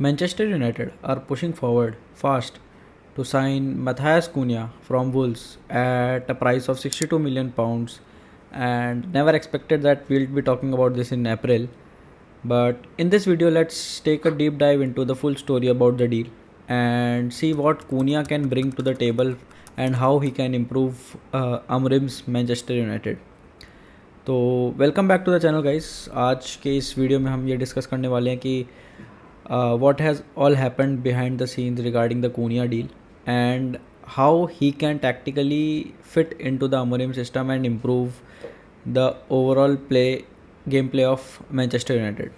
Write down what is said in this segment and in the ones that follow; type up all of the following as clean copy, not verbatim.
Manchester United are pushing forward fast to sign Matthias Cunha from Wolves at a price of £62 million, and never expected that we'll be talking about this in April. But in this video, let's take a deep dive into the full story about the deal and see what Cunha can bring to the table and how he can improve Amorim's Manchester United. तो welcome back to the channel guys. आज के इस video में हम ये discuss करने वाले हैं कि what has all happened behind the scenes regarding the Cunha deal and how he can tactically fit into the Amorim system and improve the overall gameplay of Manchester United.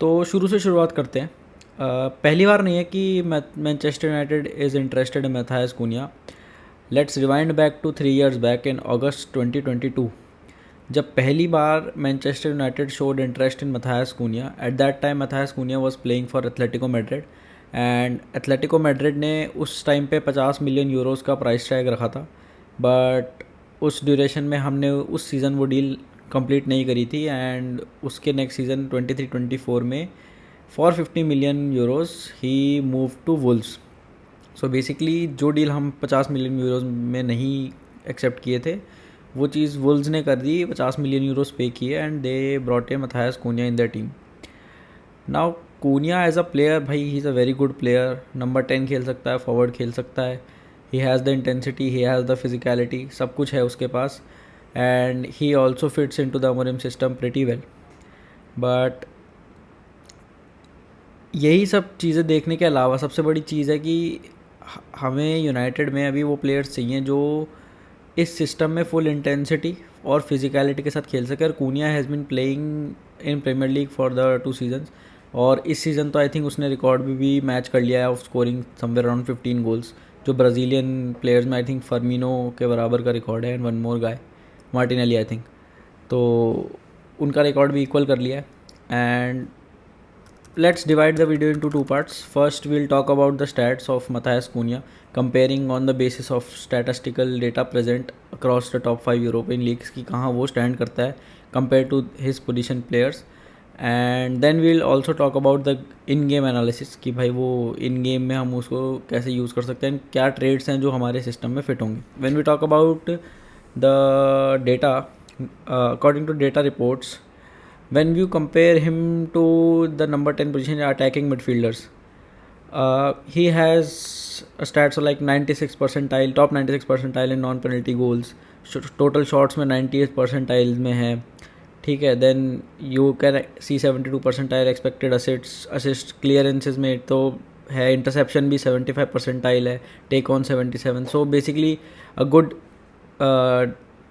तो शुरू से शुरुआत करते हैं। पहली बार नहीं है कि Manchester United is interested in Mathias Cunha. Let's rewind back to 3 years back in August 2022 जब पहली बार Manchester United showed interest in Mathias Cunha. At that time Mathias Cunha was playing for Atletico Madrid and Atletico Madrid ने उस time पे 50 million euros का price tag रखा था, but उस ड्यूरेशन में हमने उस सीज़न वो डील कंप्लीट नहीं करी थी एंड उसके नेक्स्ट सीज़न 23-24 में फॉर 50 million euros ही move to Wolves. So basically जो डील हम 50 million euros में नहीं एक्सेप्ट किए थे वो चीज़ वुल्व्स ने कर दी, 50 million euros पे किए and they brought in Mathias Cunha in their team. Now Cunha as a player, भाई he is a very good player. Number 10 खेल सकता है, फॉरवर्ड खेल सकता है, he has the intensity, he has the physicality, सब कुछ है उसके पास and he also fits in to the Amorim system pretty well. But यही सब चीज़ें देखने के अलावा सबसे बड़ी चीज़ है कि हमें यूनाइटेड में अभी वो प्लेयर्स चाहिए जो इस सिस्टम में फुल इंटेंसिटी और फिजिकलिटी के साथ खेल सके। और Cunha has been playing in Premier League for the 2 seasons और इस सीज़न तो आई थिंक उसने रिकॉर्ड भी मैच कर लिया है of scoring somewhere around 15 goals, जो ब्राज़ीलियन प्लेयर्स में आई थिंक फर्मिनो के बराबर का रिकॉर्ड है and one more guy Martinelli I think, तो उनका रिकॉर्ड भी इक्वल कर लिया है। And let's divide the video into 2 parts. First, we'll talk about the stats of Matthias Cunha, comparing on the basis of statistical data present across the top 5 European leagues कि कहाँ वो stand करता है compared to his position players. And then we'll also talk about the in-game analysis कि भाई वो in-game में हम उसको कैसे यूज़ कर सकते हैं, क्या ट्रेड्स हैं जो हमारे सिस्टम में फिट होंगे। When we talk about the data, according to data reports, when you compare him to the number 10 position attacking midfielders, he has stats like 96 percentile, top 96 percentile in non-penalty goals, total shots में 98 percentile में है, ठीक है। then you can see 72 percentile expected assist clearances में तो है, interception भी 75 percentile है, take on 77, so basically a good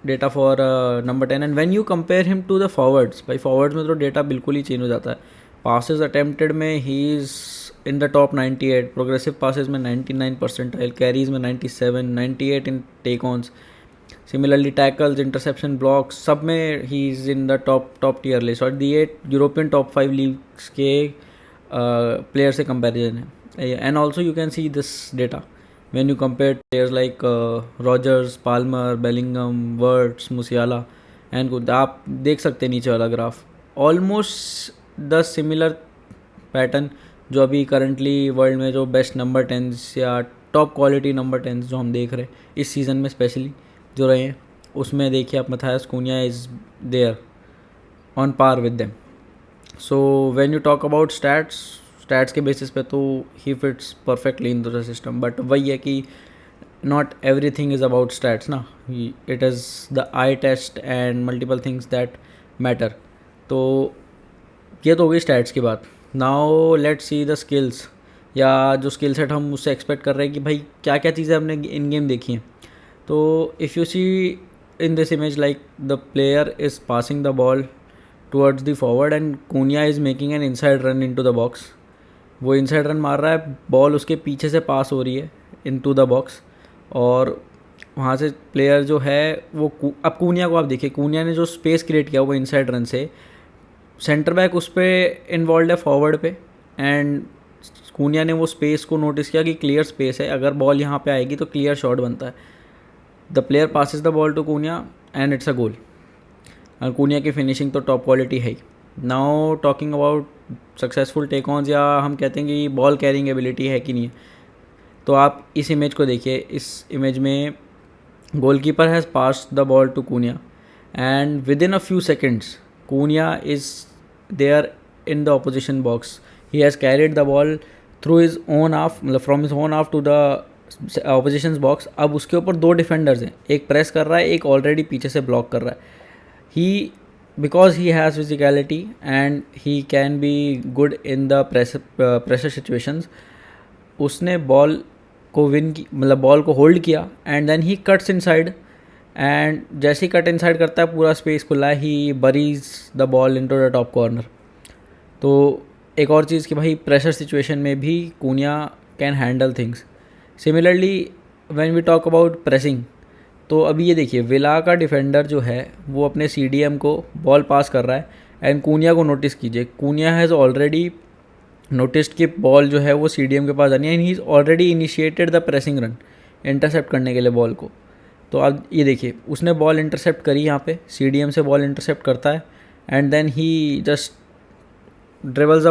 data for number 10। And when you compare him to the forwards, भाई फॉरवर्ड्स में तो डेटा बिल्कुल ही चेंज हो जाता है। पासेस अटेम्प्टेड में he is in the top 98, progressive passes में 99 परसेंटाइल, कैरीज में 97, 98 in take ons, similarly tackles, interception, blocks, सब में he is in the top tier list और ये यूरोपियन टॉप 5 लीग्स के प्लेयर से कंपेरिजन है। And also you can see this data when you compare players like Rogers, Palmer, Bellingham, Wirtz, Musiala and good, आप देख सकते हैं नीचे वाला graph, almost the similar pattern जो अभी करंटली वर्ल्ड में जो बेस्ट नंबर 10s या टॉप क्वालिटी नंबर 10s जो हम देख रहे हैं इस सीज़न में स्पेशली जो रहे हैं, उसमें देखिए आप Mathias Cunha is there on par with them. So when you talk about stats के बेसिस पे तो he fits perfectly in the system, but वही है कि not everything is about stats ना, it is the eye test and multiple things that matter. तो ये तो हो गई स्टैट्स की बात। Now let's see the skills, या जो स्किल सेट हम उससे एक्सपेक्ट कर रहे हैं कि भाई क्या क्या चीज़ें हमने इन गेम देखी हैं। तो if you see in this image, like the player is passing the ball towards the forward and Cunha is making an inside run into the box. वो इनसाइड रन मार रहा है, बॉल उसके पीछे से पास हो रही है इनटू द बॉक्स और वहाँ से प्लेयर जो है वो अब कूनिया को आप देखिए, कूनिया ने जो स्पेस क्रिएट किया वो इनसाइड रन से, सेंटर बैक उस पर इन्वॉल्व है फॉरवर्ड पे एंड कूनिया ने वो स्पेस को नोटिस किया कि क्लियर स्पेस है, अगर बॉल यहाँ पे आएगी तो क्लियर शॉट बनता है। The player passes the ball to Cunha and it's a goal. और कूनिया की फिनिशिंग तो टॉप क्वालिटी है ही। Now talking about successful take ons या हम कहते हैं कि बॉल कैरिंग एबिलिटी है कि नहीं है। तो आप इस इमेज को देखिए, इस इमेज में goalkeeper has passed the ball to Cunha and within a few seconds Cunha is there in the opposition box. He has carried the ball through his own half, मतलब from his own half to the opposition box. अब उसके ऊपर 2 defenders हैं, एक press कर रहा है, एक ऑलरेडी पीछे से ब्लॉक कर रहा है। He because he has physicality and he can be good in the pressure situations, उसने बॉल को विन की, मतलब बॉल को होल्ड किया and then he cuts inside and जैसे ही कट इनसाइड करता है पूरा स्पेस खुला है, he buries the ball into the top corner. तो एक और चीज़ कि भाई प्रेशर सिचुएशन में भी Cunha can handle things. Similarly when we talk about pressing, तो अभी ये देखिए विला का डिफेंडर जो है वो अपने CDM को बॉल पास कर रहा है एंड कूनिया को नोटिस कीजिए, कूनिया हैज़ ऑलरेडी नोटिस्ड कि बॉल जो है वो CDM के पास आनी है and he is already initiated the pressing run intercept करने के लिए बॉल को। तो अब ये देखिए उसने बॉल इंटरसेप्ट करी, यहाँ पे CDM से बॉल इंटरसेप्ट करता है and then he just dribbles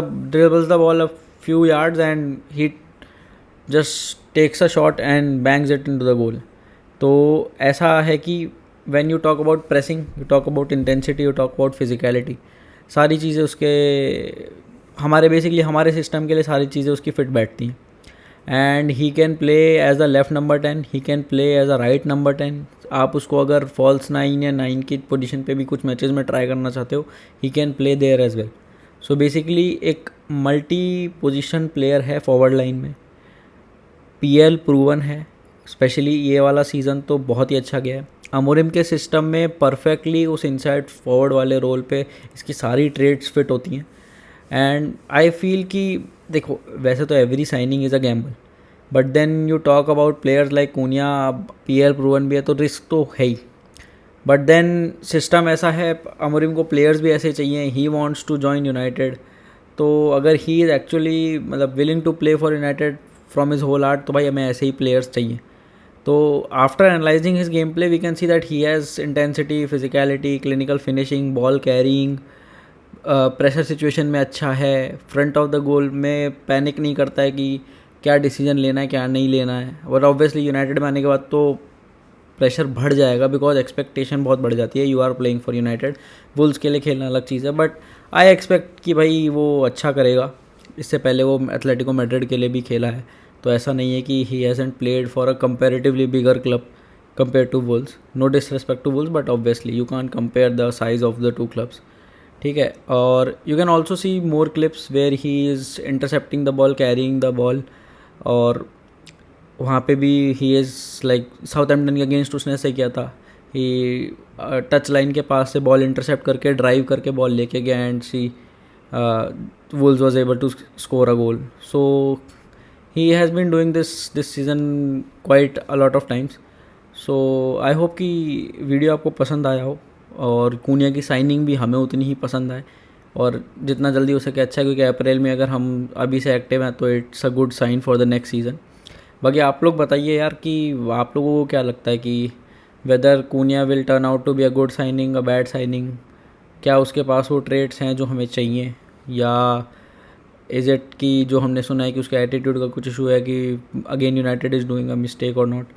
the ball a few yards and he just takes a shot and bangs it into the goal. तो ऐसा है कि when you talk about pressing, you talk about intensity, you talk about physicality, सारी चीज़ें उसके हमारे basically हमारे system के लिए सारी चीज़ें उसकी फिट बैठती हैं। And he can play as a left number 10, he can play as a right number 10। आप उसको अगर फॉल्स 9 या 9 की पोजीशन पे भी कुछ मैचेस में ट्राई करना चाहते हो, he can play there as well. So basically एक मल्टी पोजीशन प्लेयर है फॉरवर्ड लाइन में। PL प्रूवन है, स्पेशली ये वाला सीज़न तो बहुत ही अच्छा गया है। अमोरिम के सिस्टम में परफेक्टली उस इनसाइड फॉरवर्ड वाले रोल पे इसकी सारी ट्रेड्स फिट होती हैं। एंड आई फील कि देखो वैसे तो every signing is a gamble, but then you talk about players like Cunha, PL proven भी है तो रिस्क तो है ही। बट देन सिस्टम ऐसा है, अमोरिम को प्लेयर्स भी ऐसे चाहिए, he wants to join United. तो अगर ही इज़ एक्चुअली मतलब willing to play for United from his whole heart, तो भाई हमें ऐसे ही प्लेयर्स चाहिए। तो after analyzing his game play we can see that he has intensity, physicality, clinical finishing, ball carrying, pressure situation में अच्छा है, फ्रंट ऑफ द गोल में पैनिक नहीं करता है कि क्या डिसीजन लेना है क्या नहीं लेना है। और ऑब्वियसली यूनाइटेड में आने के बाद तो प्रेशर बढ़ जाएगा बिकॉज एक्सपेक्टेशन बहुत बढ़ जाती है। You are playing for United, Wolves के लिए खेलना अलग चीज़ है, बट आई एक्सपेक्ट कि भाई वो अच्छा करेगा। इससे पहले वो एथलेटिको मैड्रिड के लिए भी खेला है, तो ऐसा नहीं है कि he hasn't played for a comparatively bigger club compare to Wolves. No disrespect to Wolves, but obviously you can't compare the size of the 2 clubs, ठीक है। और you can also see more clips where he is intercepting the ball, carrying the ball, और वहाँ पे भी he is like Southampton के against उसने ऐसे किया था। ही टच लाइन के पास से बॉल इंटरसेप्ट करके ड्राइव करके बॉल लेके गया and see Wolves was able to score a goal. So he has been doing this season quite a lot of times. So I hope कि वीडियो आपको पसंद आया हो और कूनिया की साइनिंग भी हमें उतनी ही पसंद आए, और जितना जल्दी हो सके अच्छा है, क्योंकि अप्रैल में अगर हम अभी से एक्टिव हैं तो it's a good sign for the next season. बाकी आप लोग बताइए यार कि आप लोगों को क्या लगता है कि whether Cunha will turn out to be a good signing, a bad signing. क्या उसके पास वो ट्रेड्स हैं जो हमें चाहिए, या इज़ इट कि जो हमने सुना है कि उसके एटीट्यूड का कुछ इशू है कि again United is doing a mistake और not.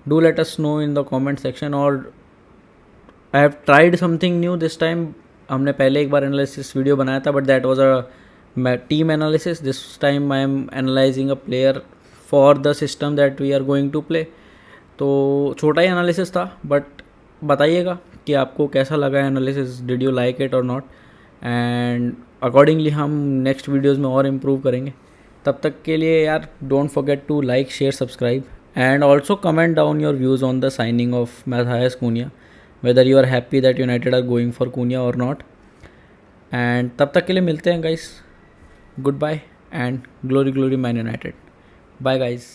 Do let us know in the comment section. और I have tried something new this time. हमने पहले एक बार एनालिसिस वीडियो बनाया था, but that was a team analysis. This time I am analysing a player for the system that we are going to play. तो छोटा ही analysis था, but बताइएगा कि आपको कैसा लगा analysis, did you like it और नॉट, एंड अकॉर्डिंगली हम नेक्स्ट वीडियोज़ में और इम्प्रूव करेंगे। तब तक के लिए यार don't forget to like, share, subscribe, and also comment down your views on the signing of Mathias Cunha, whether you are happy that United are going for Cunha or not. And तब तक के लिए मिलते हैं guys. Goodbye and glory Man United. Bye guys.